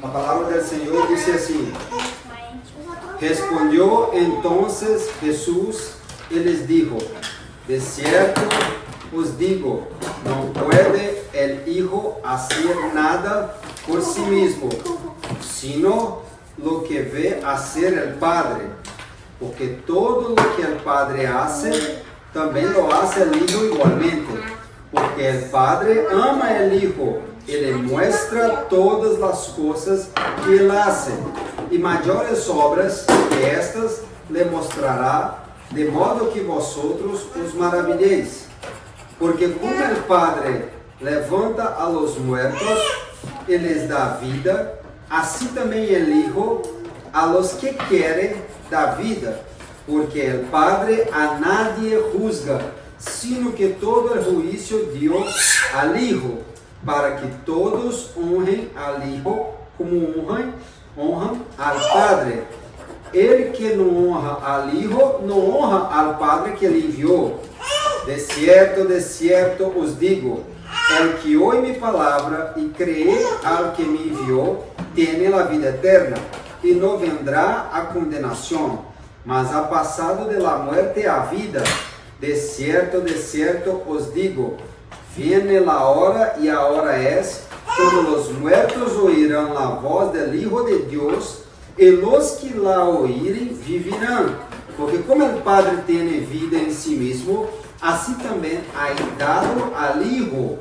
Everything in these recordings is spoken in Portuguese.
A palavra del Senhor dice assim: Respondió entonces Jesús y les dijo: de cierto os digo, no puede el Hijo hacer nada por sí mismo, sino lo que ve hacer el Padre, porque todo lo que el Padre hace, también lo hace el Hijo igualmente, porque el Padre ama al Hijo y le muestra todas las cosas que él hace, y mayores obras que estas le mostrará, de modo que vosotros os maravilléis. Porque como el Padre levanta a los muertos y les da vida, así también el Hijo a los que quiere da vida, porque el Padre a nadie juzga, sino que todo el juicio dio al Hijo, para que todos honren al Hijo como honran al Padre. El que no honra al Hijo, no honra al Padre que le envió. De cierto os digo, el que oye mi palabra y cree al que me envió, tiene la vida eterna, y no vendrá a condenación, mas ha pasado de la muerte a vida. De cierto os digo, viene la hora y ahora es, cuando los muertos oirán la voz del Hijo de Dios, y los que la oírem vivirán. Porque como el Padre tiene vida en sí mismo, así también ha dado al Hijo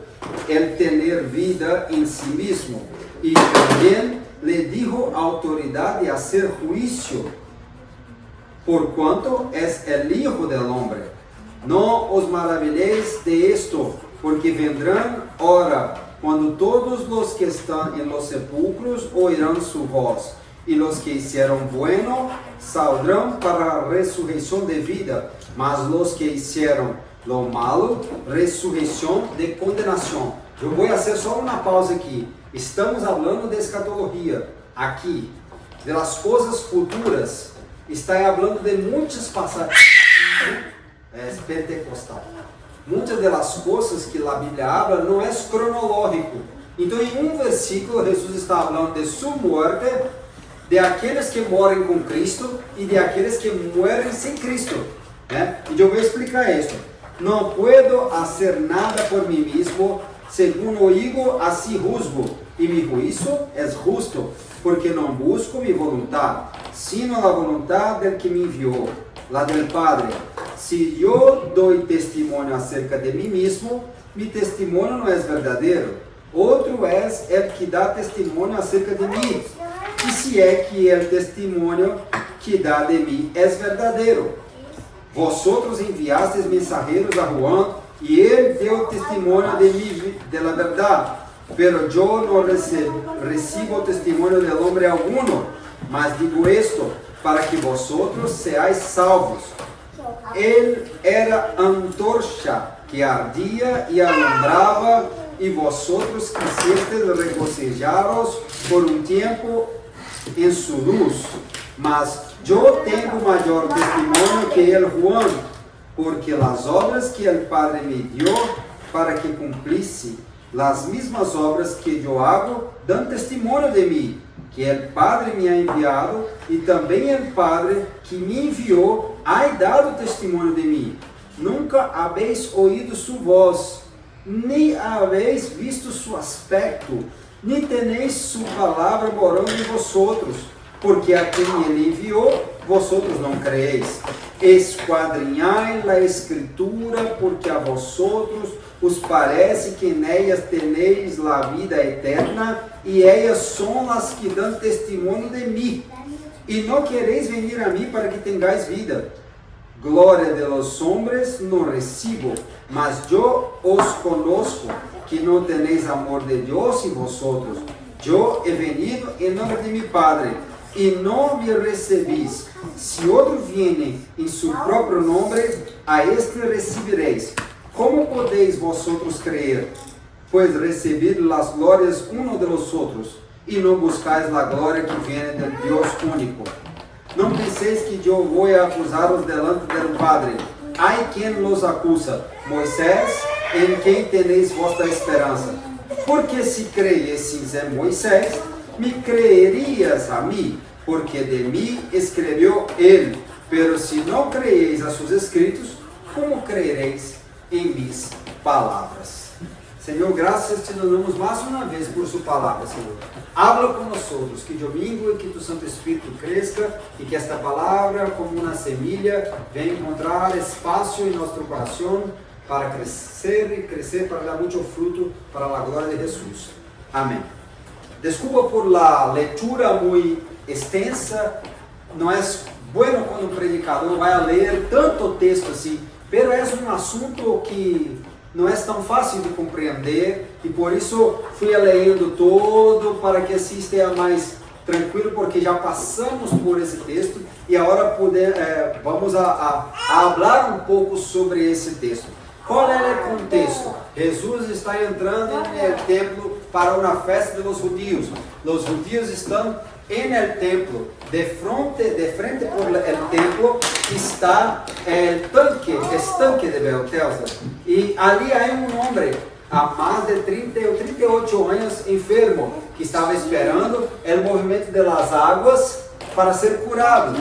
el tener vida en sí mismo. Y también le dijo autoridad de hacer juicio, por cuanto es el Hijo del Hombre. No os maravilléis de esto, porque vendrán hora cuando todos los que están en los sepulcros oirán su voz, y los que hicieron bueno saldrán para la resurrección de vida, mas los que hicieron lo malo, resurrección de condenación. Eu vou fazer só uma pausa aqui. Estamos falando de escatologia aqui, de las coisas futuras. Está falando de muitas passagens pentecostal. Muitas das coisas que a Bíblia habla não é cronológico. Então, em um versículo, Jesus está falando de sua morte, de aqueles que morrem com Cristo e de aqueles que morrem sem Cristo. E eu vou explicar isso. Não puedo hacer nada por mim mesmo, según oigo, assim juzgo, e mi juicio é justo, porque não busco mi voluntad, sino la voluntad del que me enviou, la del Padre. Si yo doy testimonio acerca de mí mismo, mi testimonio no es verdadero. Outro es el que dá testimonio acerca de mí. E se é que el testimonio que dá de mí es verdadero. Vosotros enviastes mensageiros a Juan, e ele deu testimonio de mí, de la verdad. Pero yo no recibo testimonio del hombre alguno, mas digo esto, para que vosotros seáis salvos. Ele era antorcha que ardia e alumbrava, e vosotros quisestes regozijaros por um tempo em sua luz. Mas eu tenho maior testemunho que el Juan, porque as obras que el Padre me dio para que cumplisse, as mesmas obras que eu hago, dão testemunho de mim, que el Padre me ha enviado, e também el Padre que me enviou ha dado testemunho de mim. Nunca habéis ouído sua voz, nem habéis visto seu aspecto, nem tenéis sua palavra morando em vosotros, porque a quem ele enviou, vosotros não creéis. Esquadrinhai a Escritura, porque a vosotros os parece que nelas teneis a vida eterna, e ellas são as que dão testemunho de mim. E não quereis venir a mim para que tenhais vida. Glória de los hombres não recibo, mas eu os conozco, que não tenéis amor de Deus em vosotros. Eu he venido em nome de mi Padre, e não me recebis. Se outro viene em seu próprio nome, a este recebereis. Como podeis vosotros creer? Pois recebido las glórias uno de los outros, e não buscais la glória que viene del Deus único. Não penseis que eu vou acusar-os delante del Padre. Ai quem los acusa? Moisés, em quem teneis vossa esperança. Porque se creyesses em Moisés, me creerias a mim, porque de mim escreveu ele. Pero se não creieis a seus escritos, como creereis em minhas palavras? Senhor, graças te damos mais uma vez por sua palavra, Senhor. Habla conosco, que domingo e que tu Santo Espírito cresça e que esta palavra, como uma semilha, venha encontrar espaço em nosso coração para crescer e crescer para dar muito fruto para a glória de Jesus. Amém. Desculpa por la leitura muito extensa. Não é bueno quando o predicador vai ler tanto texto assim, pero é um assunto que não é tão fácil de compreender e por isso fui lendo todo para que assim esteja mais tranquilo, porque já passamos por esse texto e agora vamos a falar um pouco sobre esse texto. Qual é o contexto? Jesus está entrando no templo para uma festa dos judeus. Os judeus estão no templo, de frente por el templo está o estanque de Bethesda. E ali há um homem há mais de 30 ou 38 anos enfermo, que estava esperando o movimento das águas para ser curado.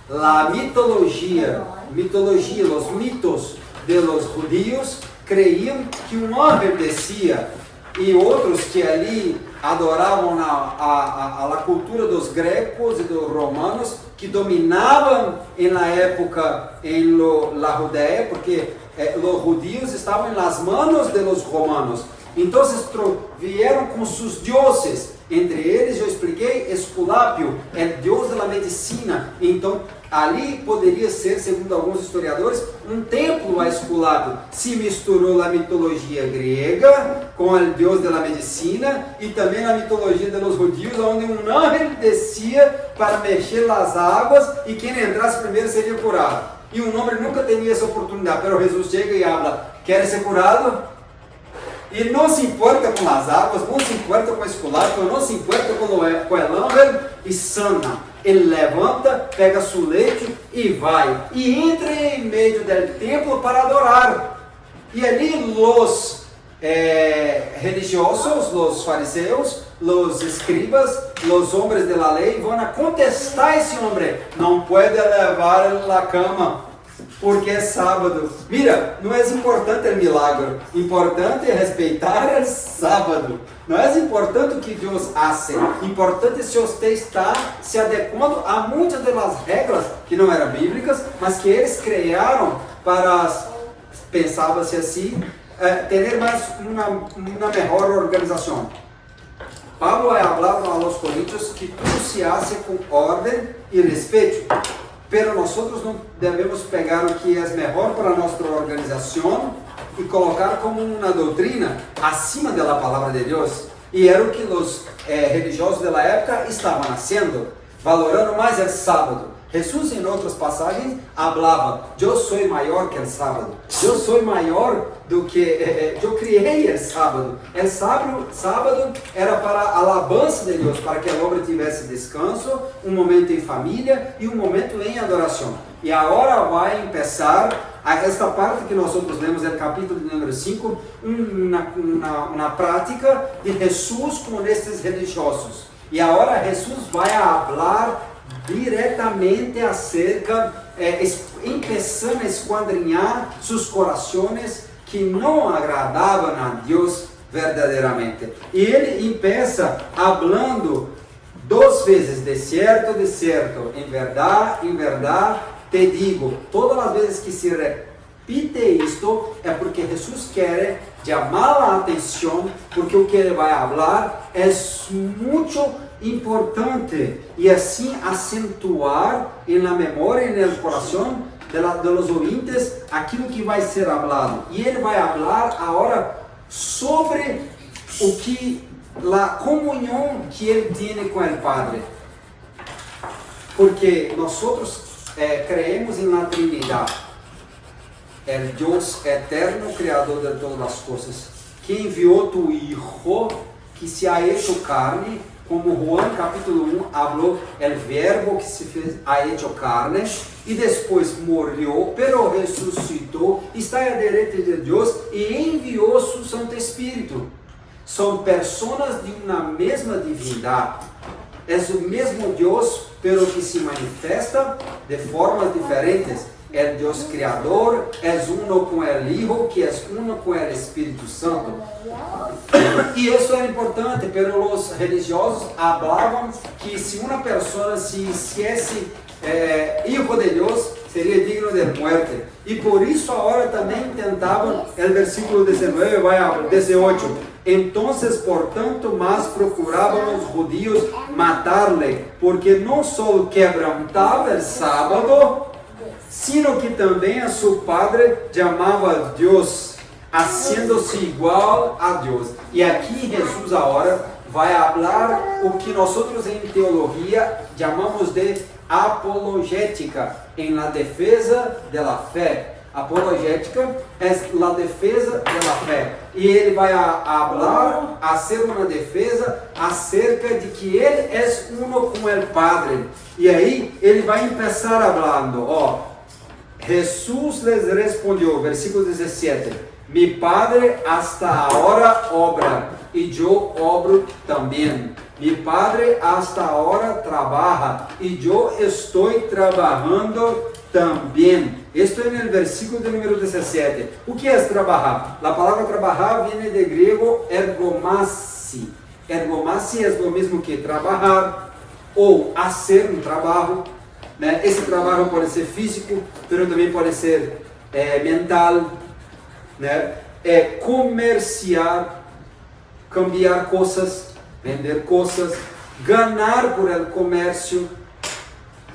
A mitologia, os mitos de los judíos creiam que um homem descia, e outros que ali adoravam a cultura dos gregos e dos romanos, que dominavam na época la Judéia, porque os judeus estavam nas manos de los romanos. Então vieram com seus deuses, entre eles eu expliquei Esculápio, deus da medicina. Então ali poderia ser, segundo alguns historiadores, um templo a Esculápio. Se misturou a mitologia grega com o deus da medicina e também a mitologia dos judeus, onde um anjo descia para mexer nas águas e quem entrasse primeiro seria curado. E um homem nunca tinha essa oportunidade, mas Jesus chega e fala: quer ser curado? E não se importa com as águas, não se importa com o Esculápio, não se importa com o anjo e sana. Ele levanta, pega seu leite e vai. E entra em meio do templo para adorar. E ali os religiosos, os fariseus, os escribas, os homens da lei vão a contestar esse homem. Não pode levar ele na cama, porque é sábado. Mira, não é importante o milagre, importante é respeitar o sábado. Não é importante o que Deus faz, importante se você está se adequando a muitas das regras que não eram bíblicas, mas que eles criaram para, pensava-se assim, ter mais uma melhor organização. Pablo vai falar aos Coríntios que tudo se hace com ordem e respeito. Pero nós não devemos pegar o que é melhor para a nossa organização e colocar como uma doutrina acima da palavra de Deus. E era o que os religiosos da época estavam fazendo, valorando mais o sábado. Jesus, em outras passagens, falava: eu sou maior que o sábado, eu sou maior do que eu criei o sábado. O sábado era para a alabança de Deus, para que o homem tivesse descanso, um momento em família e um momento em adoração. E agora vai começar esta parte que nós lemos no capítulo número 5, uma prática de Jesus com estes religiosos. E agora Jesus vai falar diretamente acerca, começando a esquadrinhar seus corações que não agradavam a Deus verdadeiramente. E ele começa falando 2 vezes: de certo, em verdade te digo. Todas as vezes que se repite isto, é porque Jesus quer chamar a atenção, porque o que ele vai falar é muito importante e assim acentuar na memória e no coração de los ouvintes aquilo que vai ser falado. E ele vai falar agora sobre o que a comunhão que ele tem com o Padre, porque nós creemos na Trindade, o Deus eterno, criador de todas as coisas, que enviou tu Hijo, que se ha hecho carne, como Juan capítulo 1 falou, o verbo que se fez, ha hecho carne, e depois morreu, pero ressuscitou, está à direita de Deus e enviou seu Santo Espírito. São pessoas de uma mesma divindade. É o mesmo Deus, pero que se manifesta de formas diferentes. É Deus Criador, é uno com o Hijo, que é uno com o Espírito Santo. E isso é importante, pero os religiosos falavam que se uma pessoa se hiciesse Hijo de Deus, seria digno de muerte. E por isso agora também tentavam, o versículo 19 vai ao 18. Entonces, portanto, mais procuravam os judíos matar-lhe, porque não só quebrantava o sábado, sino que também a seu padre chamava a Deus, haciendo-se igual a Deus. E aqui Jesus agora vai falar o que nós em teologia chamamos de apologética, em la defesa de la fé. Apologética é a defesa da fé. E ele vai falar, fazer uma defesa acerca de que ele é uno com o Padre. E aí ele vai começar falando, Jesus les respondeu, versículo 17: Mi Padre hasta ahora obra, e eu obro também. Mi Padre hasta ahora trabaja, e eu estou trabalhando também. Isto é no versículo de número 17. O que é trabalhar? A palavra trabalhar vem de grego ergomasi. Ergomasi é o mesmo que trabalhar ou fazer um trabalho. Né? Esse trabalho pode ser físico, mas também pode ser mental. Né? Comerciar, cambiar coisas, vender coisas, ganhar por el comércio,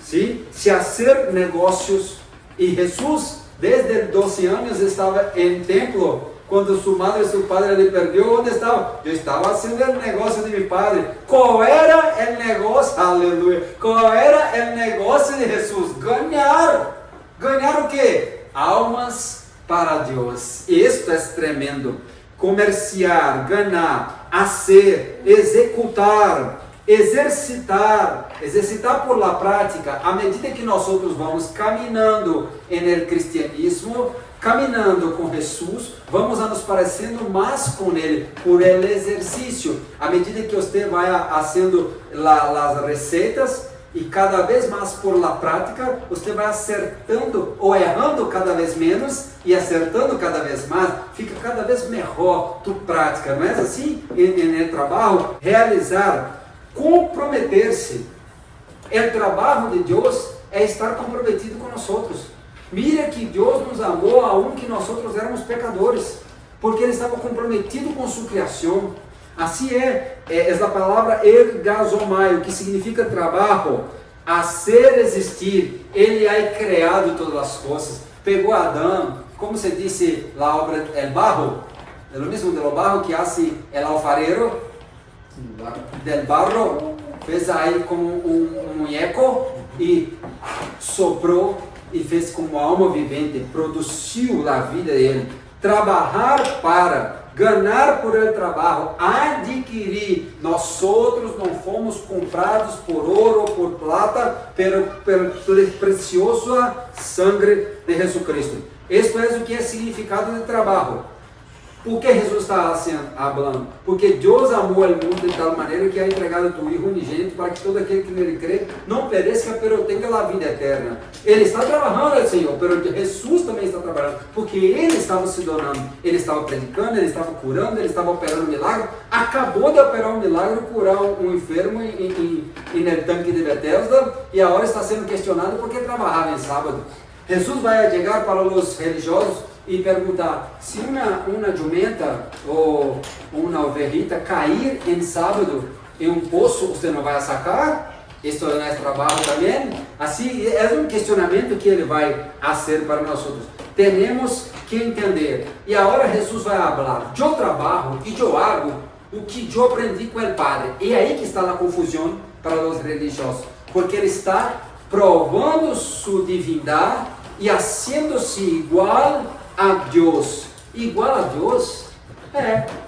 ¿sí? Se fazer negócios. E Jesus, desde 12 anos, estava em templo. Quando sua madre e seu padre lhe perguntou onde estava, eu estava fazendo o negócio de meu padre. Qual era o negócio? Aleluia! Qual era o negócio de Jesus? Ganhar. Ganhar o quê? Almas para Deus. Isto é tremendo. Comerciar, ganhar, fazer, executar, exercitar por la prática. À medida que nós vamos caminhando no cristianismo, caminhando com Jesus, vamos a nos parecendo mais com Ele, por el exercício. À medida que você vai fazendo as receitas, e cada vez mais por la prática, você vai acertando ou errando cada vez menos e acertando cada vez mais, fica cada vez melhor tu prática, não é assim? No trabalho, realizar, comprometer-se. O trabalho de Deus é estar comprometido com nós outros. Mira que Deus nos amou a que nós outros éramos pecadores, porque Ele estava comprometido com sua criação. Assim é a palavra ergazomai, que significa trabalho, fazer existir. Ele ha criado todas as coisas. Pegou Adão, como se disse na obra El Barro, é o mesmo do barro que hace el alfarero, del barro, fez aí como um muñeco e soprou e fez como alma vivente, produziu a vida dele. Trabalhar para ganhar por el trabalho, adquirir. Nós outros não fomos comprados por ouro ou por plata, pelo precioso sangue de Jesus Cristo. Isto é o que é significado de trabalho. Por que Jesus está falando? Porque Deus amou o mundo de tal maneira que ha entregado tu Hijo unigênito para que todo aquele que nele crê não pereça, pero tenha a vida eterna. Ele está trabalhando, Senhor, pero Jesus também está trabalhando, porque Ele estava se donando, Ele estava predicando, Ele estava curando, Ele estava operando um milagre. Acabou de operar um milagre, curar um enfermo no tanque de Bethesda, e agora está sendo questionado porque trabalhava em sábado. Jesus vai chegar para os religiosos e perguntar: se uma jumenta ou uma ovelhita cair em sábado em um poço, você não vai sacar? Isto é nosso trabalho também? Assim, é um questionamento que ele vai fazer para nós outros. Temos que entender. E agora Jesus vai falar: eu trabalho e eu hago o que eu aprendi com o Padre. E aí que está a confusão para os religiosos, porque ele está provando sua divindade e fazendo-se igual a Deus. Igual a Deus?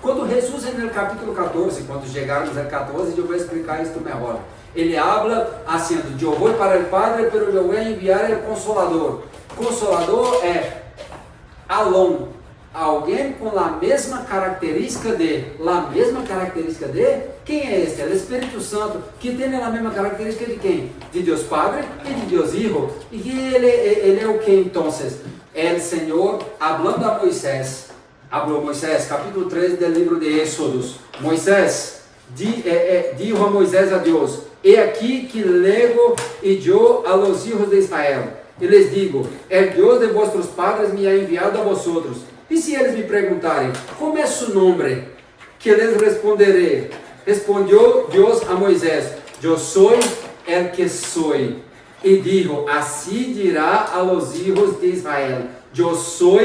Quando Jesus, no capítulo 14, quando chegarmos ao 14, eu vou explicar isso melhor. Ele habla assim: eu vou para o Padre, pero eu vou enviar o Consolador. Consolador é alon. alguém com a mesma característica de, quem é este? É o Espírito Santo, que tem a mesma característica de quem? De Deus Padre e de Deus Hijo. E ele é o que então? É o Senhor hablando a Moisés. Hablou Moisés, capítulo 13 do livro de Êxodos. Moisés, dijo a Moisés a Deus: he aqui que lego e eu a los hijos de Israel. E les digo: el Deus de vuestros padres me ha enviado a vosotros. E se eles me perguntarem: como é su nombre? Que les responderé: respondeu Deus a Moisés: eu sou el que soy. E dijo: assim dirá a los hijos de Israel: eu sou,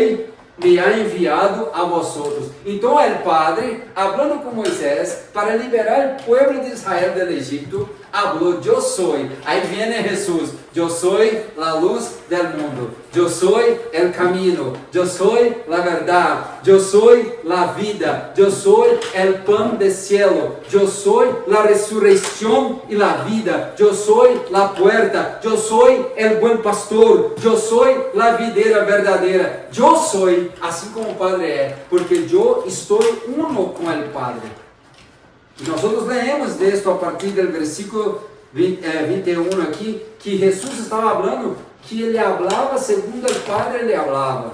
me ha enviado a vosotros. Então o Padre, hablando com Moisés para liberar o povo de Israel do Egito, falou: eu sou. Aí vem Jesus: eu sou a luz del mundo, eu sou o caminho, eu sou a verdade, eu sou a vida, eu sou o pão do cielo, eu sou a ressurreição e a vida, eu sou a puerta, eu sou o bom pastor, eu sou a videira verdadeira, eu sou, assim como o Padre é, porque eu estou uno com o Padre. E nós leemos isto a partir do versículo 21 aqui, que Jesus estava falando que ele falava segundo o Padre, ele falava.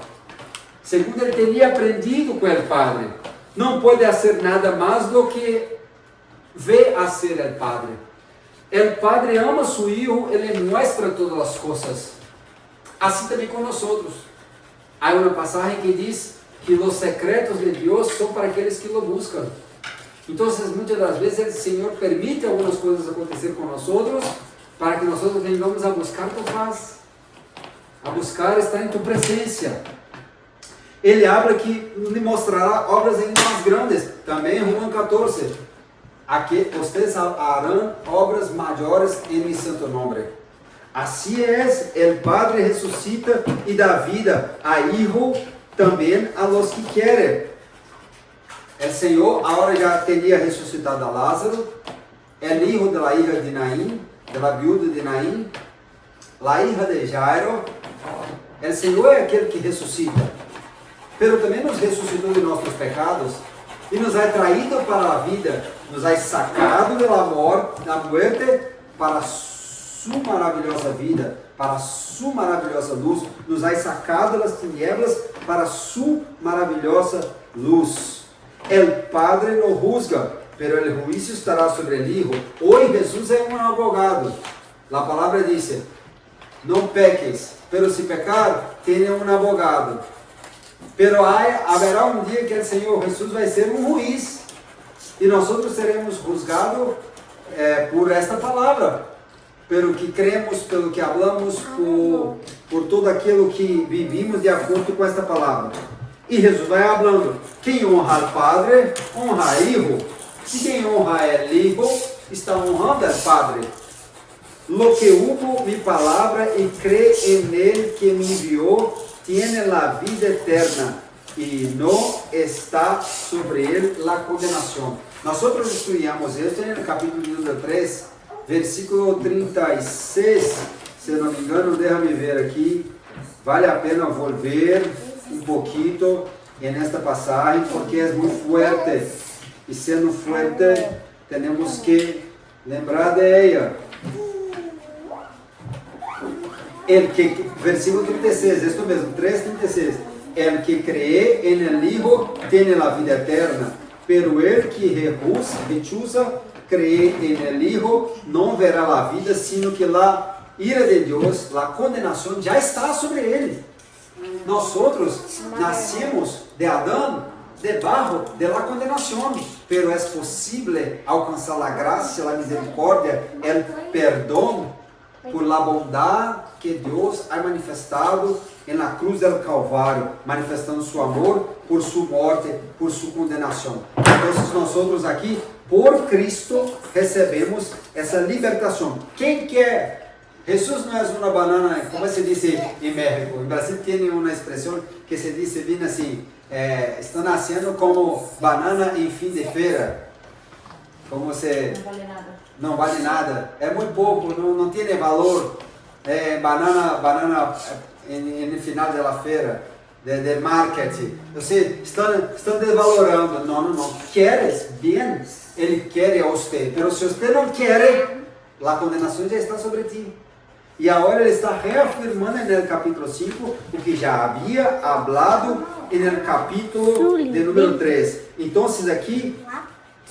Segundo ele teria aprendido com o Padre. Não pode fazer nada mais do que vê a ser o Padre. O Padre ama seu Hijo, ele mostra todas as coisas. Assim também com nós outros. Há uma passagem que diz que os secretos de Deus são para aqueles que o buscam. Então, muitas das vezes, o Senhor permite algumas coisas acontecer com nós outros, para que nós outros venhamos a buscar tu paz, a buscar estar em tu presença. Ele habla que lhe mostrará obras ainda mais grandes, também em João 14. Aqui, vocês harão obras maiores em meu santo nome. Assim é, o Padre ressuscita e dá vida a Hijo também a los que querem. O Senhor agora já teria ressuscitado a Lázaro, el hijo de la hija de Naín, de la viuda de Naín, la hija de Jairo. O Senhor é aquele que ressuscita, pero também nos ressuscitou de nossos pecados e nos ha traído para a vida, nos ha sacado da morte para sua maravilhosa vida, para sua maravilhosa luz, nos ha sacado das tinieblas para sua maravilhosa luz. El Padre no juzga, pero el juicio estará sobre el Hijo. Hoy Jesús es un abogado. La palabra dice: no peques, pero si pecar, tiene un abogado. Pero haverá un día que el Señor Jesús vai ser un juiz. Y nosotros seremos juzgados por esta palavra. Pelo que cremos, pelo que hablamos, por tudo aquilo que vivimos de acordo com esta palavra. E Jesus vai falando: quem honra o Padre, honra o Hijo. E quem honra o Hijo, está honrando o Padre. Lo que hubo mi palabra e crê en él que me enviou, tiene la vida eterna, e não está sobre ele la condenação. Nós estudamos isso no capítulo 3, versículo 36. Se não me engano, deixa-me ver aqui. Vale a pena volver um pouquinho nesta passagem, porque é muito forte, e sendo forte, temos que lembrar de ela. Versículo 36, isto mesmo, 3:36. El que cree en el Hijo tiene la vida eterna, pero el que rechuza creer en el Hijo não verá la vida, sino que la ira de Deus, la condenação já está sobre ele. Nós outros nascemos de Adão, debaixo de la condenação, pero é possível alcançar a graça, a misericórdia, o perdão por la bondade que Deus ha manifestado na cruz del Calvário, manifestando seu amor por sua morte, por sua condenação. Então, nós outros aqui, por Cristo, recebemos essa libertação. Quem quer? Jesus não é uma banana, como se diz em México. Em Brasil tem uma expressão que se diz bem assim: está nascendo como banana em fim de feira. Como se... Não vale nada. Não vale nada. É muito pouco, não tem valor. Banana no final da feira. de marketing. Você está desvalorando. Não. Queres bem? Ele quer a você. Mas se você não quer, a condenação já está sobre ti. E agora ele está reafirmando no capítulo 5 o que já havia hablado no capítulo de número 3. Então, aqui,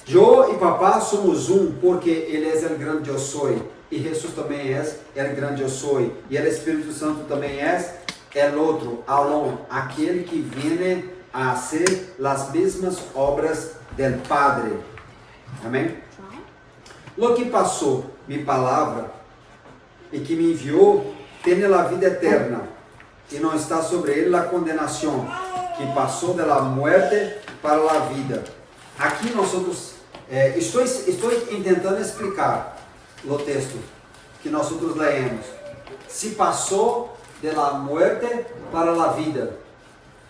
eu e papá somos um, porque ele é o grande eu sou. E Jesus também é o grande eu sou. E o Espírito Santo também é o outro, Alon, aquele que vem a fazer as mesmas obras do Padre. Amém? Lo que passou, minha palavra, e que me enviou, tem a vida eterna, e não está sobre ele a condenação, que passou da morte para a vida. Aqui nós estou tentando explicar o texto que nós leemos. Se passou da morte para a vida.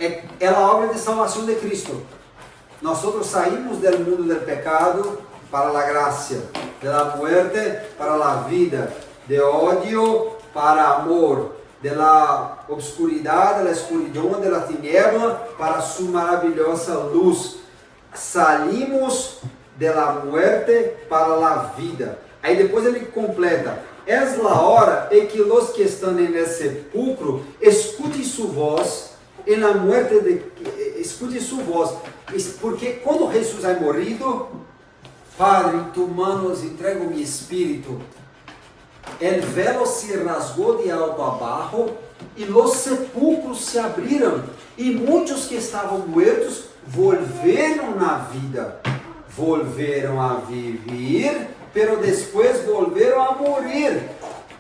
É a obra de salvação de Cristo. Nós saímos do mundo do pecado para a graça, da morte para a vida, de ódio para amor, da obscuridade, da escuridão, da tiniebla para sua maravilhosa luz. Salimos da morte para a vida. Aí depois ele completa: é a hora em que os que estão no sepulcro escutem sua voz, e na morte escutem sua voz, porque quando Jesus é morrido, Padre, em tus manos entrego meu espírito. El velo se rasgou de alto a baixo e os sepulcros se abriram, e muitos que estavam mortos volveram na vida, volveram a viver, pero depois volveram a morir.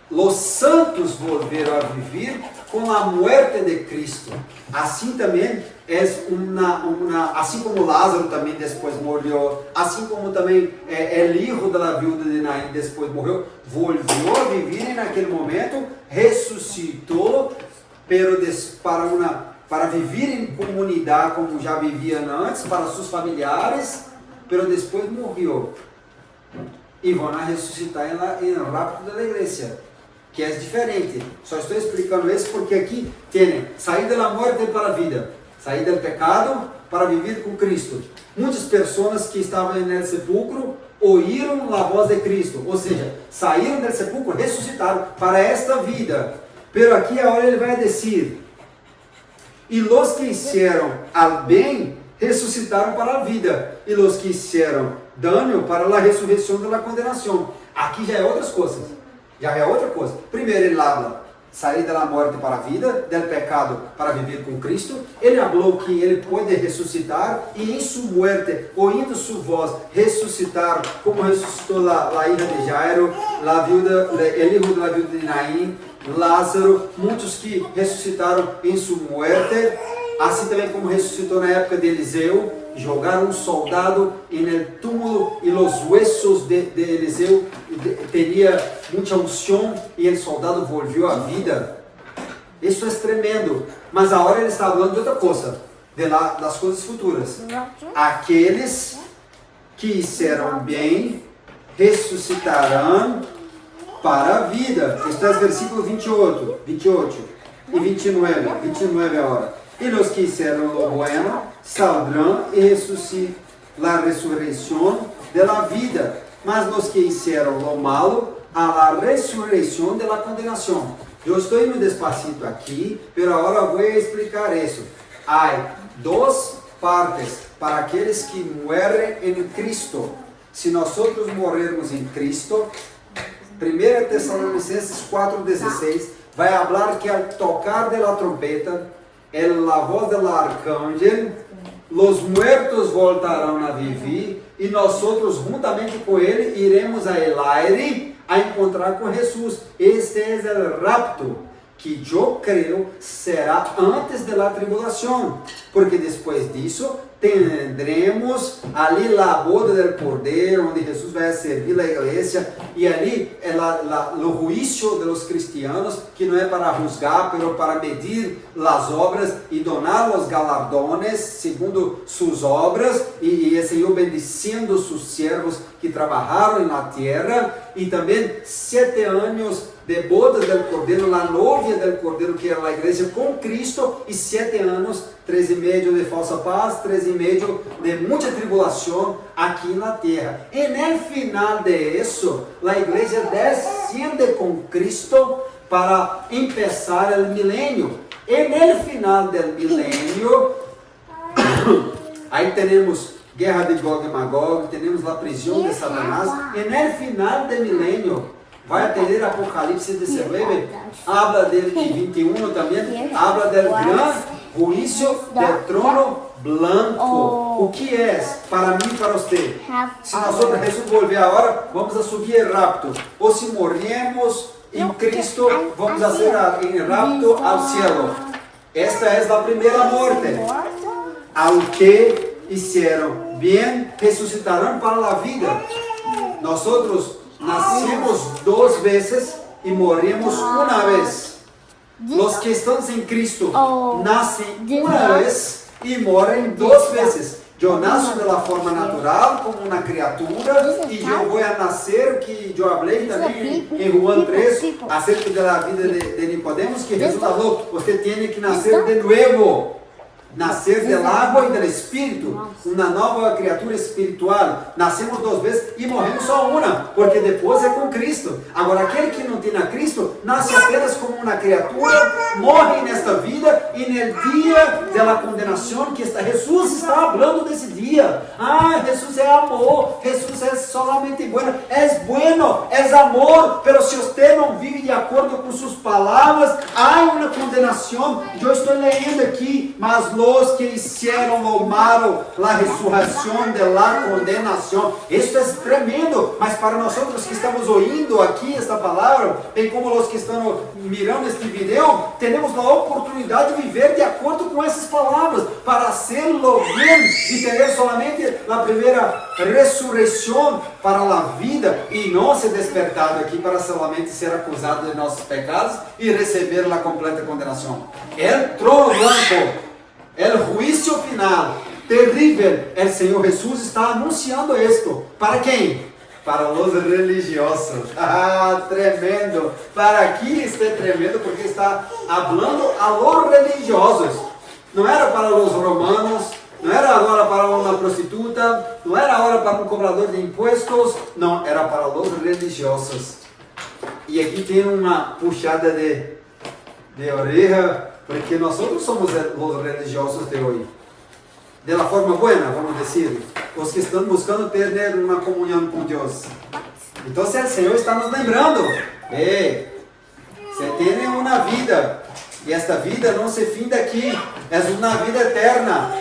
Os santos volveram a viver com a morte de Cristo. Assim também assim como Lázaro também depois morreu, assim como também o filho da viúva de Naim depois morreu, voltou a viver naquele momento, ressuscitou, pero para viver em comunidade como já viviam antes, para seus familiares, pero depois morreu. E vão ressuscitar em rapto da igreja, que é diferente. Só estou explicando isso porque aqui tem sair da morte para a vida, sair do pecado para viver com Cristo. Muitas pessoas que estavam no sepulcro ouviram a voz de Cristo, ou seja, saíram do sepulcro, ressuscitaram para esta vida. Pero aqui agora ele vai dizer: e os que hicieron al bem ressuscitaram para a vida, e os que hicieron dano para a ressurreição da condenação. Aqui já é outras coisas. Já é outra coisa. Primeiro ele habla sair da morte para a vida, do pecado para viver com Cristo. Ele falou que ele pode ressuscitar e em sua morte, ouvindo sua voz, ressuscitar, como ressuscitou a ilha de Jairo, o filho da viúva de Naim, Lázaro, muitos que ressuscitaram em sua morte, assim também como ressuscitou na época de Eliseu. Jogaram um soldado no túmulo e os huesos de Eliseu teria muita unção e o soldado volviu à vida. Isso é tremendo. Mas agora ele está falando de outra coisa, das coisas futuras. Aqueles que fizeram bem ressuscitarão para a vida. Está no versículo 28 e 29 agora. E os que fizeram lo bueno saldrão e la ressurreição da vida, mas os que fizeram lo malo a la ressurreição da condenação. Eu estou indo despacito aqui, pero agora vou explicar isso. Há duas partes para aqueles que morrem em Cristo. Se nós morrermos em Cristo, 1 Tessalonicenses 4:16 vai falar que ao tocar de la trompeta, a voz do arcángel, os mortos voltarão a viver e nós juntamente com ele iremos a el aire a encontrar com Jesus. Este é o rapto que eu creio será antes da tribulação, porque depois disso tendremos ali a boda do Cordeiro, onde Jesus vai servir a igreja, e ali é o juízo dos cristianos, que não é para juzgar, mas para medir as obras e donar os galardones segundo suas obras, e o Senhor bendicindo seus servos que trabalharam na terra, e também 7 anos de bodas del Cordeiro, la novia del Cordeiro, que era a igreja com Cristo, e 7 anos, 3 e meio de falsa paz, 3 e meio de muita tribulação aqui na terra. E no final de isso, a igreja desciende com Cristo para empezar o milênio. E no final do milênio, aí temos guerra de Gog e Magog, temos a prisão de Satanás, e no final do milênio, vai ter Apocalipse 19, habla del 21 também, habla del gran juízo del trono blanco. O que é para mim e para você? Se nós Jesus volver agora, vamos a subir rápido. Ou se morremos em Cristo, vamos a ser em rapto ao cielo. Esta é a primeira morte. Ao que hicieron bien, ressuscitarão para a vida. Nós nascemos 2 vezes e morremos uma vez. Os que estão em Cristo nascem uma vez e morrem 2 vezes. Eu nasço da forma natural, como uma criatura, e eu vou nascer, que eu falei também em Juan 3, acerca da vida de Nicodemos, que Jesus falou, você tem que nascer de novo. Nascer del água e do Espírito, uma nova criatura espiritual. Nascemos 2 vezes e morremos só uma, porque depois é com Cristo. Agora, aquele que não tem a Cristo, nasce apenas como uma criatura, morre nesta vida e no dia da condenação, que Jesus está falando desse dia. Jesus é amor, Jesus é solamente bueno, é amor, pero se você não vive de acordo com suas palavras, há uma condenação. Eu estou lendo aqui, mas los que hicieron lo malo, la resurrección de la condenación. Esto es tremendo, mas para nós que estamos ouvindo aqui esta palavra, bem como os que estão mirando este vídeo, temos a oportunidade de viver de acordo com essas palavras, para hacerlo bien e ter solamente a primeira ressurreição para a vida e não ser despertado aqui para solamente ser acusado de nossos pecados e receber a completa condenação. El trono blanco, o juízo final, terrível, o Senhor Jesus está anunciando isto. Para quem? Para os religiosos. Tremendo. Para aqui está tremendo, porque está falando a los religiosos. Não era para os romanos, não era agora para uma prostituta, não era agora para um cobrador de impostos, não, era para os religiosos. E aqui tem uma puxada de orelha, porque nós somos os religiosos de hoje. De la forma buena, vamos dizer. Os que estão buscando ter uma comunhão com Deus. Então, o Senhor está nos lembrando. Você tem uma vida. E esta vida não se finda aqui. É uma vida eterna.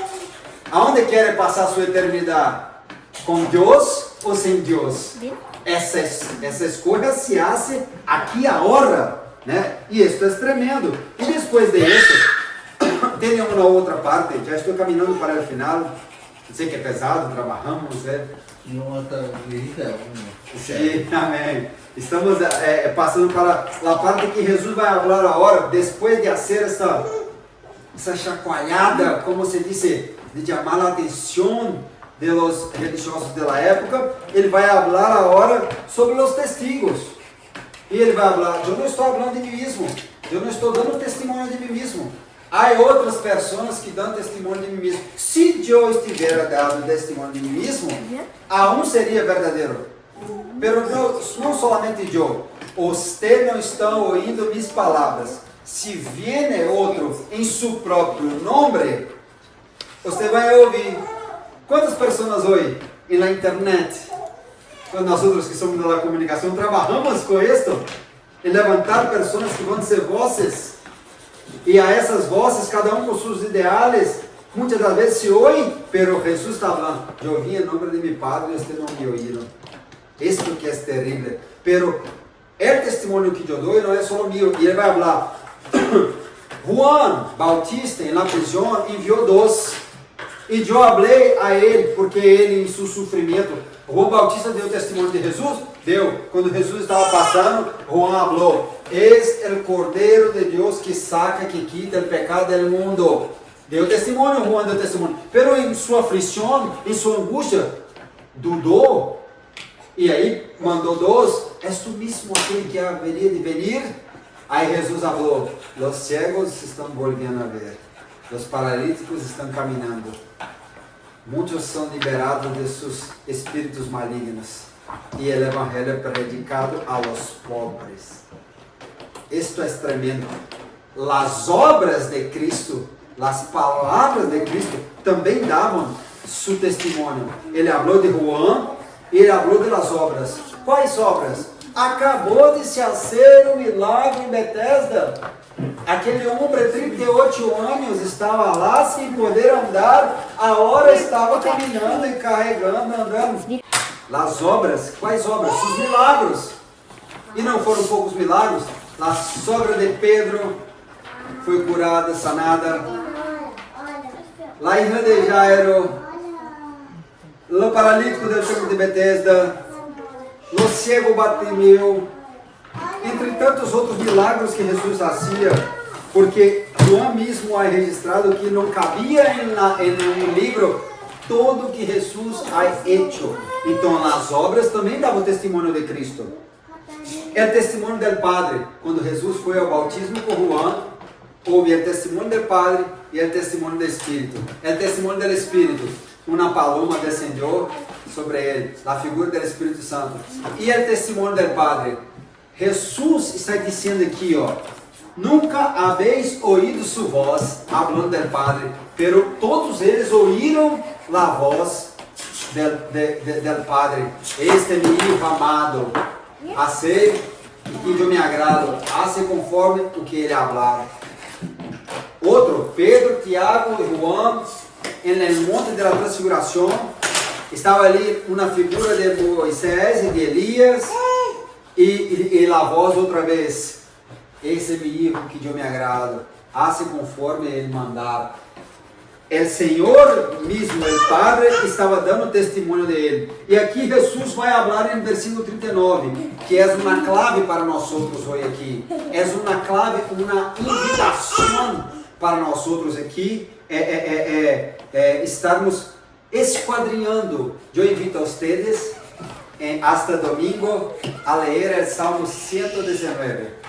Aonde quer passar sua eternidade? Com Deus ou sem Deus? Essa escolha se hace aqui agora. Né? E isso é tremendo. E depois disso, tem uma outra parte. Já estou caminhando para o final. Sei que é pesado, trabalhamos. Sim, amém. Estamos passando para a parte que Jesus vai falar agora, depois de fazer essa chacoalhada, como se diz, de chamar a atenção dos religiosos da época. Ele vai falar agora sobre os testigos. E ele vai falar, eu não estou falando de mim mesmo, eu não estou dando testemunho de mim mesmo. Há outras pessoas que dão testemunho de mim mesmo. Se eu estiver dando testemunho de mim mesmo, a um seria verdadeiro. Mas não somente eu. Você não está ouvindo minhas palavras. Se viene outro em seu próprio nome, você vai ouvir. Quantas pessoas hoje na internet? Nós outros que somos da comunicação trabalhamos com isso, em levantar pessoas que vão ser vozes, e a essas vozes, cada um com seus ideais, muitas das vezes se ouvem, pero Jesus está falando, eu vim em nome de meu Padre e vocês não me ouviram. Isto que é terrível, pero o testemunho que eu dou não é só meu, e ele vai falar, Juan Bautista, na prisão, enviou 2, e eu falei a ele, porque ele em seu sofrimento, João Bautista deu testemunho de Jesus? Deu. Quando Jesus estava passando, João falou, és o Cordeiro de Deus que saca, que quita o pecado do mundo. Deu testemunho, João deu testemunho. Pero em sua aflição, em sua angústia, dudou. E aí mandou 2, és tu mesmo aquele que haveria de venir? Aí Jesus falou, os cegos estão voltando a ver, os paralíticos estão caminhando, muitos são liberados de seus espíritos malignos, e o evangelho é predicado a los pobres. Isto é tremendo. As obras de Cristo, as palavras de Cristo também davam seu testemunho. Ele falou de Juan, ele falou de las obras. Quais obras? Acabou de se fazer um milagre em Betesda. Aquele homem de 38 anos estava lá sem poder andar, a hora estava caminhando e carregando, andando. As obras, quais obras? Os milagros. E não foram poucos milagros. A sogra de Pedro foi curada, sanada. La hija de Jairo, o paralítico del templo de Betesda, o cego Bartimeu, entre tantos outros milagros que Jesus fazia, porque João mesmo ha registrado que não cabia em um livro todo o que Jesus ha hecho. Então, as obras também davam testemunho de Cristo. É o testemunho do Padre. Quando Jesus foi ao bautismo com João, houve o testemunho do Padre e o testemunho do Espírito. É o testemunho do Espírito. Uma paloma descendeu sobre ele, a figura do Espírito Santo. E o testemunho do Padre. Jesus está dizendo aqui, nunca habéis ouído sua voz, falando do Padre, pero todos eles ouviram a voz del Padre. Este é meu Hijo amado, a ser que eu me agrado, hace conforme o que ele hablar. Outro, Pedro, Tiago e Juan, no monte da transfiguração, estava ali uma figura de Moisés e de Elias, e a voz outra vez, esse é meu Hijo que eu me agrado, hace conforme ele mandar. O Senhor mesmo, o Padre, estava dando testemunho de ele. E aqui Jesus vai falar em versículo 39, que é uma clave para nós outros hoje aqui. É uma clave, uma invitação para nós outros aqui, estarmos esquadrinhando. Eu invito a vocês, hasta domingo, a ler o Salmo 119.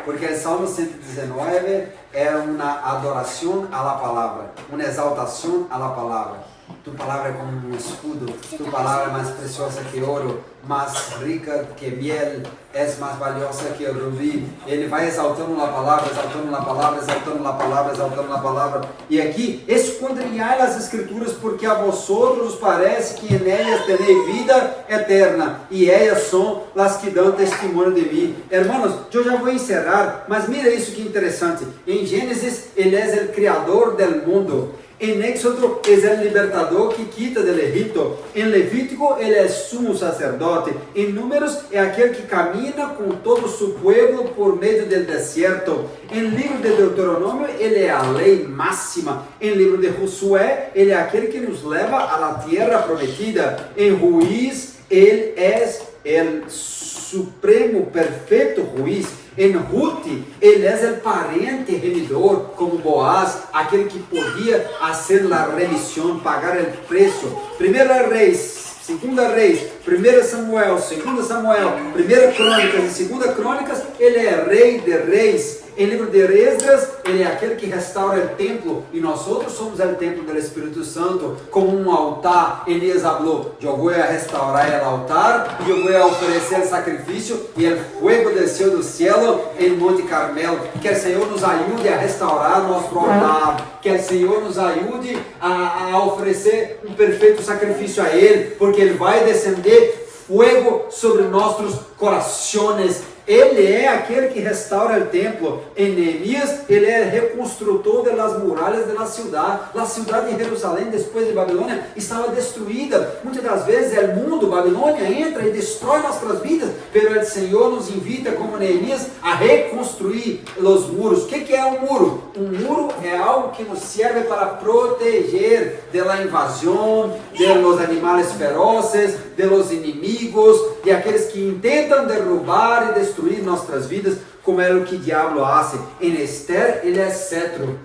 Porque o Salmo 119 é uma adoração à palavra, uma exaltação à palavra. Tu palavra é como um escudo, tu palavra é mais preciosa que ouro, mais rica que miel, é mais valiosa que o rubi. Ele vai exaltando a palavra, exaltando a palavra, exaltando a palavra, exaltando a palavra. E aqui, esquadrinhai as escrituras, porque a vosotros parece que em elas teneis vida eterna, e elas são as que dão testemunho de mim. Hermanos, eu já vou encerrar, mas mira isso que interessante. Em Gênesis, ele é o criador do mundo. Em Éxodo, ele é o libertador que quita do Egito. Em Levítico, ele é sumo sacerdote. Em Números, é aquele que caminha com todo o seu povo por meio do deserto. Em livro de Deuteronômio, ele é a lei máxima. Em livro de Josué, ele é aquele que nos leva à terra prometida. Em Juiz, ele é o supremo, perfeito juiz. Em Ruth, ele é o parente remidor, como Boaz, aquele que podia fazer a remissão, pagar o preço. 1 Reis, 2 Reis, 1 Samuel, 2 Samuel, 1 Crônicas e 2 Crônicas, ele é rei de reis. Em livro de Esdras, ele é aquele que restaura o templo, e nós outros somos o templo do Espírito Santo, como um altar. Elias falou, eu vou restaurar o altar, e eu vou oferecer sacrifício, e o fogo desceu do céu em Monte Carmelo. Que o Senhor nos ajude a restaurar nosso altar, que o Senhor nos ajude a oferecer um perfeito sacrifício a Ele, porque Ele vai descender fogo sobre nossos corações. Ele é aquele que restaura o templo. Em Neemias, ele é reconstrutor das muralhas da cidade. A cidade de Jerusalém, depois de Babilônia, estava destruída. Muitas das vezes, o mundo, Babilônia, entra e destrói nossas vidas. Mas o Senhor nos invita, como Neemias, a reconstruir os muros. O que é um muro? Um muro é algo que nos serve para proteger da invasão, dos animais ferozes, dos inimigos, de aqueles que intentam derrubar e destruir nossas vidas, como é o que o diabo faz. Em Esther, ele é cetro.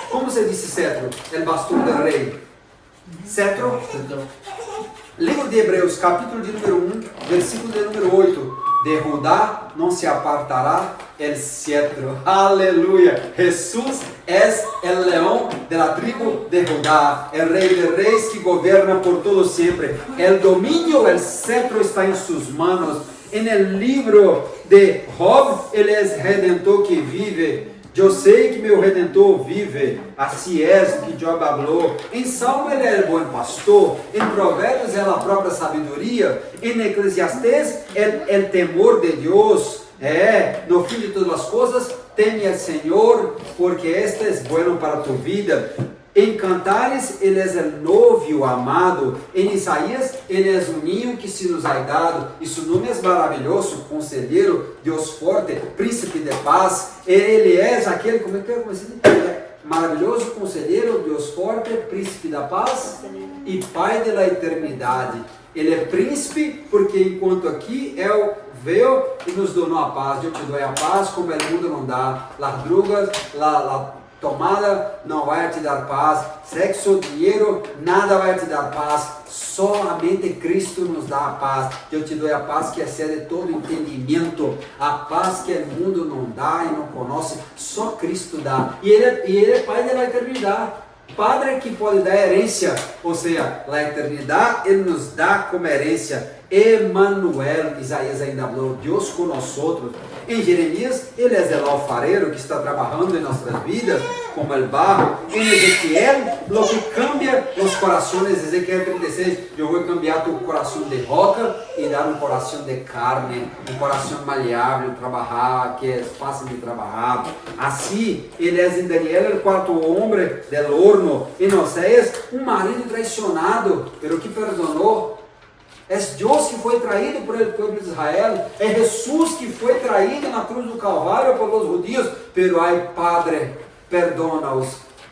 Como se diz cetro? El bastão do rei. Cetro? Livro de Hebreus, capítulo de número 1, versículo de número 8. De Judá não se apartará el cetro. Aleluia. Jesús es el león de la tribu de Judá, el rey de reis que governa por todo siempre. El dominio, el cetro está en sus manos. En el libro de Job, ele é redentor que vive. Eu sei que meu Redentor vive, assim é o que Job falou. Em Salmo ele é o bom pastor, em Provérbios é a própria sabedoria, em Eclesiastés é o temor de Deus. No fim de todas as coisas, teme ao Senhor, porque este é bueno para tu vida. Em Cantares, ele é o novio amado. Em Isaías, ele é o ninho que se nos ha dado. E seu nome é maravilhoso, conselheiro, Deus forte, príncipe de paz. Ele é aquele, como se diz? Maravilhoso conselheiro, Deus forte, príncipe da paz e pai da eternidade. Ele é príncipe porque enquanto aqui veio e nos donou a paz. Eu te dou a paz como o mundo não dá. Las drogas, la tomada não vai te dar paz, sexo, dinheiro, nada vai te dar paz, solamente Cristo nos dá a paz. Eu te dou a paz que excede todo entendimento, a paz que o mundo não dá e não conhece, só Cristo dá. E ele é Pai da eternidade, Padre que pode dar herência, ou seja, a eternidade Ele nos dá como herência. Emmanuel, Isaías ainda falou, Deus conosco. Em Jeremias, ele é o alfarero que está trabalhando em nossas vidas, como o barro. Em Ezequiel, lo que cambia os corações, Ezequiel 36, eu vou cambiar tu coração de roca e dar um coração de carne, um coração maleável, trabalhar, que é fácil de trabalhar. Assim, ele é em Daniel, o quarto homem del horno. Em Oséias, um marido traicionado, pero que perdonou. É Deus que foi traído por el povo de Israel. É Jesus que foi traído na cruz do Calvário por los judíos. Pero ai, Padre, perdona-os,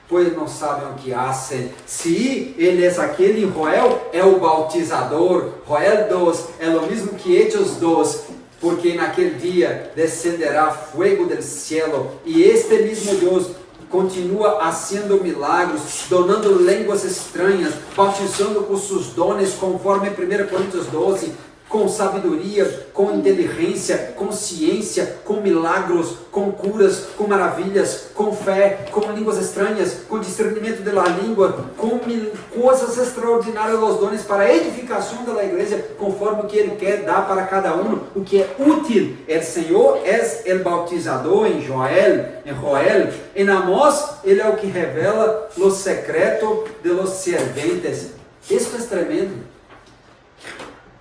pois não sabem o que fazem. Se ele é aquele, Joel é o bautizador. Joel 2 é o mesmo que Hechos 2. Porque naquele dia descenderá fogo del cielo. E este mesmo Deus continua fazendo milagres, donando línguas estranhas, bautizando com seus dones, conforme 1 Coríntios 12, com sabedoria, com inteligência, com ciência, com milagros, com curas, com maravilhas, com fé, com línguas estranhas, com discernimento da língua, com coisas extraordinárias dos dones para a edificação da igreja, conforme o que Ele quer dar para cada um, o que é útil. O Senhor é o bautizador em Joel, em Amós, Ele é o que revela os secretos de los serventes. Isso é tremendo.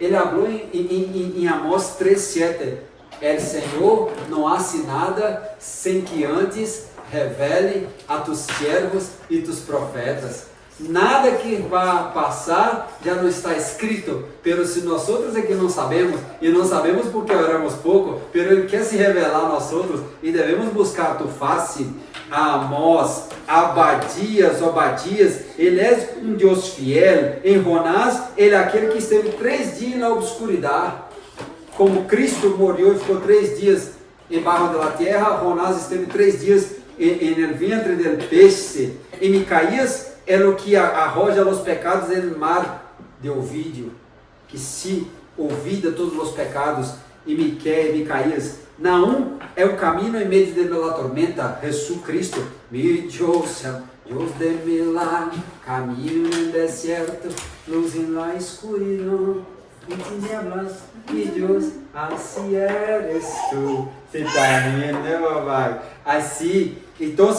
Ele falou em Amós 3:7, o Senhor não hace nada sem que antes revele a tus siervos e tus profetas. Nada que vai passar já não está escrito, pero se nós outros é que não sabemos, e não sabemos porque oramos pouco, pero Ele quer se revelar a nós outros, e devemos buscar a tua face. Amós, Obadias, ele é um Deus fiel. Em Jonás, ele é aquele que esteve 3 dias na obscuridade. Como Cristo morreu e ficou 3 dias embaixo da terra, Jonás esteve 3 dias no ventre do peixe. Em Micaías, é o que arroja os pecados no mar de Ovídio, que se ouvida todos os pecados. Em Micaías, Naum é o caminho em meio de la tormenta. Jesus Cristo, meu Deus, Deus de milagre, caminho no deserto, luz em la escuridão, e tinieblas, e Deus, assim eres tu. Você está rindo, né, papai? Assim, então,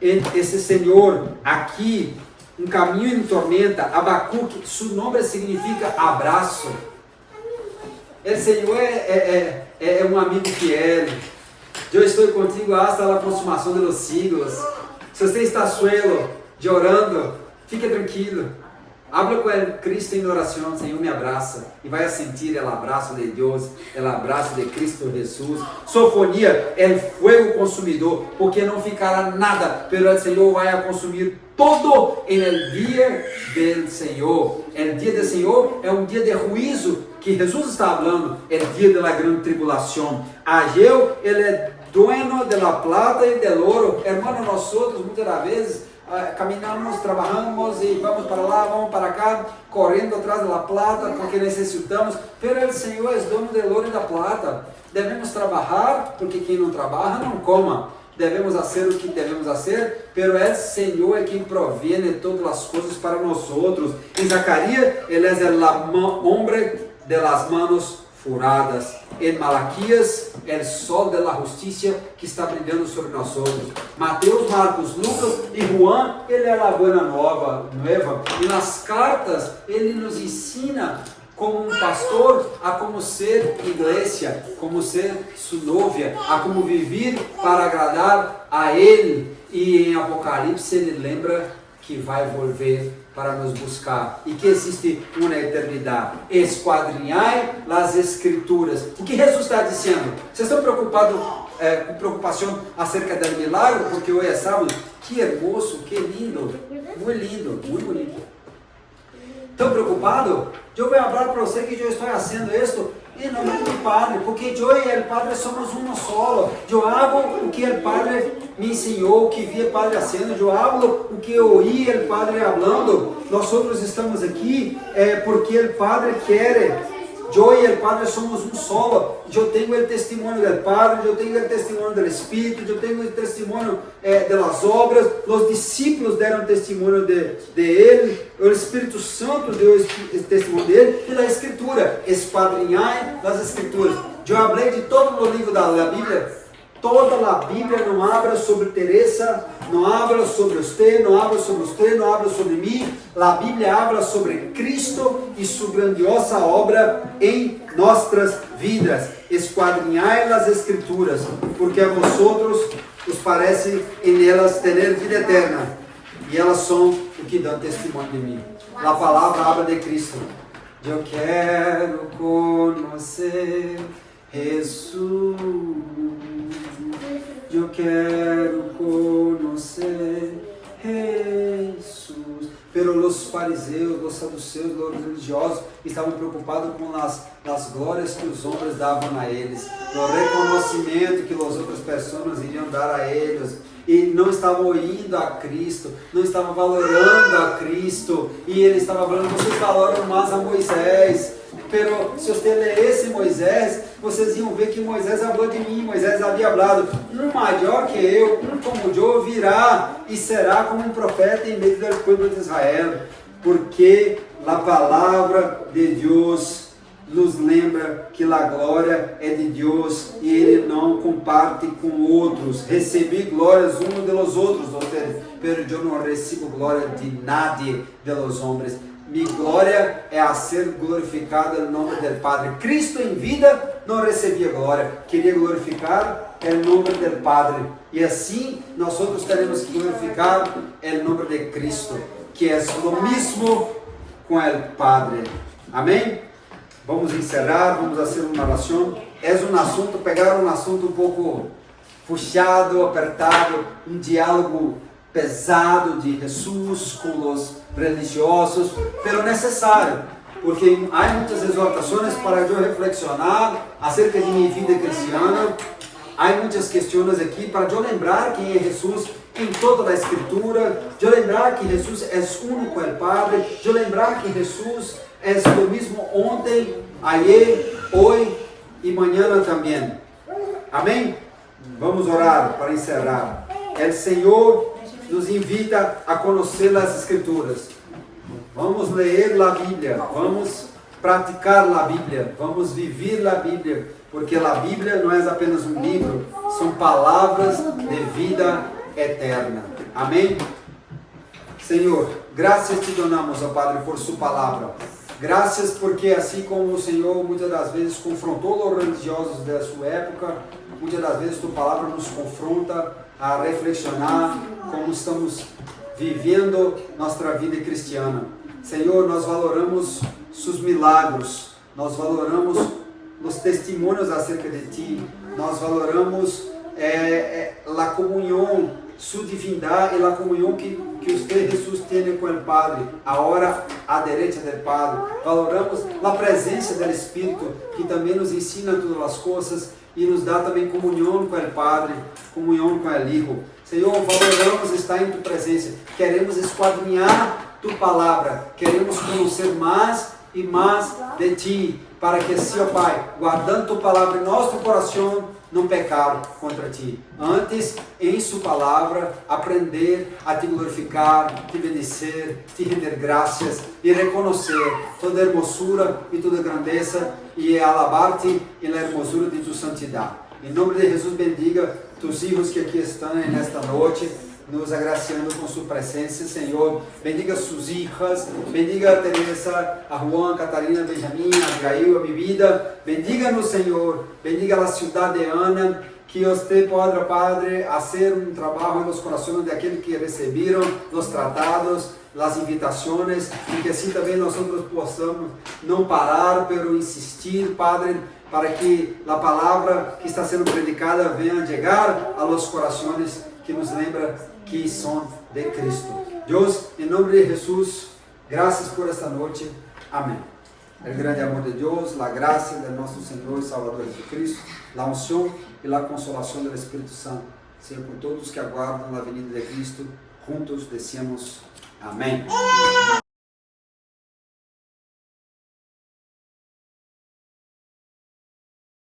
esse Senhor aqui, um caminho em tormenta, Abacuque, seu nome significa abraço. O Senhor é um amigo fiel. Eu estou contigo hasta a consumação dos siglos. Se você está suelo, orando, fique tranquilo. Habla com Cristo em oração. Senhor, me abraça. E vai sentir o abraço de Deus, o abraço de Cristo Jesus. Sofonia é o fogo consumidor, porque não ficará nada, pero o Senhor vai consumir todo em el dia do Senhor. O dia do Senhor é um dia de juízo, que Jesus está falando, é o dia da grande tribulação. Ageu, ele é dono da plata e do ouro. Hermano, nós outros, muitas das vezes, caminhamos, trabalhamos e vamos para lá, vamos para cá, correndo atrás da plata porque necessitamos, pero o Senhor é dono do ouro e da plata. Devemos trabalhar, porque quem não trabalha não coma. Devemos fazer o que devemos fazer, pero o Senhor é quem provê todas as coisas para nós outros. Em Zacarias, ele é o homem de las manos furadas. Em Malaquias, é o sol da justiça que está brilhando sobre nós outros. Mateus, Marcos, Lucas e Juan, ele é a boa nova. E nas cartas, ele nos ensina como um pastor a como ser igreja, como ser sua novia, a como viver para agradar a Ele. E em Apocalipse ele lembra que vai volver para nos buscar e que existe uma eternidade. Esquadrinhai as Escrituras. O que Jesus está dizendo? Vocês estão preocupados com preocupação acerca do milagre? Porque hoje é sábado. Que hermoso, que lindo, muito bonito. ¿Estão preocupados? Eu vou falar para você que eu estou fazendo isto em nome do Padre, porque eu e o Padre somos um solo. Eu hago o que o Padre me ensinou, o que vi o Padre fazendo, eu hago o que eu ouvi o Padre falando. Nós outros estamos aqui porque o Padre quer. Eu e o Padre somos um solo. Eu tenho o testemunho do Padre, eu tenho o testemunho do Espírito, eu tenho o testemunho das obras. Os discípulos deram testemunho de Ele, o Espírito Santo deu testemunho dele e da Escritura. Esquadrinhai das Escrituras. Eu falei de todo o livro da Bíblia. Toda a Bíblia não habla sobre Teresa, não habla sobre você, não habla sobre você, não habla sobre mim. A Bíblia habla sobre Cristo e sua grandiosa obra em nossas vidas. Esquadrinhai as Escrituras, porque a vosotros os parece em elas ter vida eterna, e elas são o que dão testemunho de mim. A palavra habla de Cristo. Eu quero conhecer Jesus. Eu quero conhecer Jesus. Pero os fariseus, os saduceus, os religiosos estavam preocupados com as glórias que os homens davam a eles, o reconhecimento que as outras pessoas iriam dar a eles, e não estavam ouvindo a Cristo, não estavam valorando a Cristo, e ele estava falando: vocês valoram mais a Moisés. Pero se você lesse Moisés, vocês iam ver que Moisés falou de mim. Moisés havia falado: um maior que eu, um como eu, virá e será como um profeta em meio do povo de Israel. Porque a palavra de Deus nos lembra que a glória é de Deus e Ele não comparte com outros. Recebi glórias uns de los outros, pero eu não recebo glória de nadie de los homens. Minha glória é a ser glorificada no nome do Padre. Cristo em vida não recebia glória, queria glorificar o nome do Padre. E assim nós outros teremos que glorificar o nome de Cristo, que é o mesmo com o Padre. Amém? Vamos encerrar, vamos fazer uma oração. É um assunto, pegar um assunto um pouco puxado, apertado, um diálogo pesado de Jesus com os religiosos, pero necessário, porque há muitas exortações para eu reflexionar acerca de minha vida cristiana. Há muitas questões aqui para eu lembrar quem é Jesus em toda a Escritura, eu lembrar que Jesus é único com o Padre, eu lembrar que Jesus é o mesmo ontem, ayer, hoje e amanhã também. Amém? Vamos orar para encerrar. O Senhor nos invita a conhecer as Escrituras. Vamos ler a Bíblia, vamos praticar a Bíblia, vamos viver a Bíblia, porque a Bíblia não é apenas um livro, são palavras de vida eterna. Amém? Senhor, graças te donamos, ó Padre, por sua palavra. Graças porque assim como o Senhor muitas das vezes confrontou os religiosos da sua época, muitas das vezes tua palavra nos confronta a reflexionar como estamos vivendo nossa vida cristiana. Senhor, nós valoramos seus milagros, nós valoramos os testemunhos acerca de Ti, nós valoramos a comunhão, sua divindade e a comunhão que você, Jesus, tem com o Padre, a hora à direita do Padre. Valoramos a presença do Espírito, que também nos ensina todas as coisas e nos dá também comunhão com o Padre, comunhão com o Hijo. Senhor, valoramos estar em Tu presença. Queremos esquadrinhar Tu palavra. Queremos conhecer mais e mais de Ti. Para que assim, ó Pai, guardando Tu palavra em nosso coração, não pecar contra Ti. Antes, em Sua palavra, aprender a Te glorificar, Te bendizer, Te render graças e reconhecer toda a hermosura e toda a grandeza e alabar-Te na hermosura de Tu santidade. Em nome de Jesus, bendiga Tus hijos que aqui estão nesta noite, nos agraciando com Sua presença, Senhor. Bendiga suas hijas, bendiga a Teresa, a Juan, a Catarina, a Benjamin, a Abigail, a mi vida. Bendiga-nos, Senhor. Bendiga a cidade de Ana, que você possa, Padre, fazer um trabalho nos corações daqueles que receberam os tratados, as invitações, e que assim também nós possamos não parar, pero insistir, Padre, para que a palavra que está sendo predicada venha chegar a los corações que nos lembra que são de Cristo. Deus, em nome de Jesus, graças por esta noite. Amém. O grande amor de Deus, a graça de nosso Senhor e Salvador Jesucristo, a unção e a consolação do Espírito Santo, seja com todos que aguardam a venida de Cristo. Juntos decíamos amém.